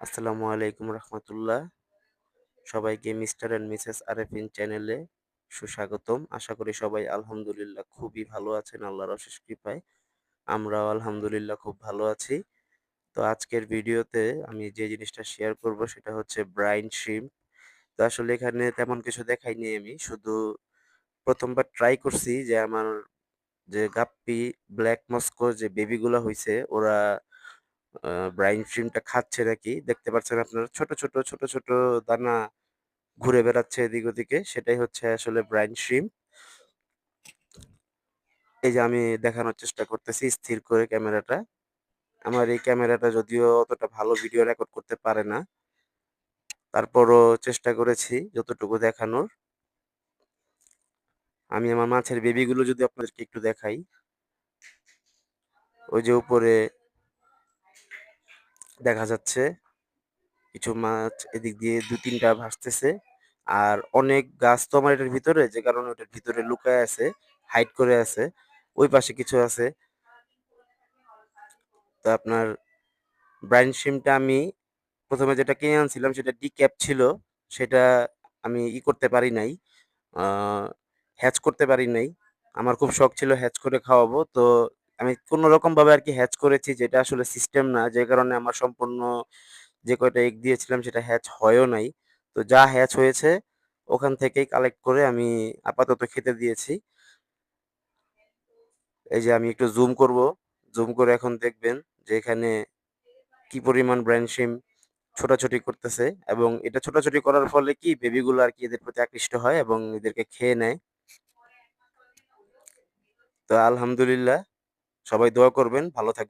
আসসালামু আলাইকুম রহমতুল্লাহ। সবাইকে মিস্টার অ্যান্ড মিসেস আরেফিন চ্যানেলে সুস্বাগতম। আশা করি সবাই আলহামদুলিল্লাহ খুবই ভালো আছেন আল্লাহর অশেষ কৃপায়। আমরাও আলহামদুলিল্লাহ খুব ভালো আছি। তো আজকের ভিডিওতে আমি যে জিনিসটা শেয়ার করব সেটা হচ্ছে ব্রাইন শ্রিম্প। তো আসলে এখানে তেমন কিছু দেখাইনি আমি। শুধু ১ম বার ট্রাই করছি যে আমার যে গাপ্পি ব্ল্যাক মস্কো যে বেবিগুলা হইছে ওরা ব্রাইন শ্রিম্পটা খাচ্ছে নাকি। দেখতে পাচ্ছেন আপনারা ছোট ছোট দানা ঘুরে বেড়াচ্ছে এদিক ওদিকে। সেটাই হচ্ছে আসলে ব্রাইন শ্রিম্প। এই যে আমি দেখানোর চেষ্টা করতেছি স্থির করে ক্যামেরাটা। আমার এই ক্যামেরাটা যদিও অতটা ভালো ভিডিও রেকর্ড করতে পারে না। তারপরও চেষ্টা করেছি যতটুকু দেখানোর। আমি আমার মাছের বেবিগুলো যদি আপনাদেরকে একটু দেখাই। ওই যে উপরে দেখা যাচ্ছে কিছু মাছ এদিক দিয়ে ২-৩ টা ভাসতেছে। আর অনেক গাছ তো আমার এটার ভিতরে, যে কারণে ওটার ভিতরে লুকায় আছে, হাইড করে আছে। ওই পাশে কিছু আছে। তো আপনার ব্রাইন শ্রিম্পটা আমি ১ম এ যেটা কিনে আনছিলাম সেটা ডিক্যাপ ছিল। সেটা আমি করতে পারি নাই। আ হ্যাচ করতে পারি নাই। আমার খুব শখ ছিল হ্যাচ করে খাওয়াবো। তো আমি কোনরকমভাবে আরকি হ্যাচ করেছি, যেটা আসলে সিস্টেম না। যে কারণে আমার সম্পূর্ণ যে কয়টা এগ দিয়েছিলাম সেটা হ্যাচ হয়ও নাই। তো যা হ্যাচ হয়েছে ওখান থেকেই কালেক্ট করে আমি আপাতত খেতে দিয়েছি। এই যে আমি একটু জুম করব। জুম করে এখন দেখবেন যে এখানে কি পরিমাণ ব্রাইন শিম ছোটাছুটি করতেছে, এবং এটা ছোটাছুটি করার ফলে কি বেবিগুলো আরকি এদের প্রতি আকৃষ্ট হয় এবং এদেরকে খেয়ে নেয়। তো আলহামদুলিল্লাহ, সবাই দোয়া করবেন, ভালো থাকবেন।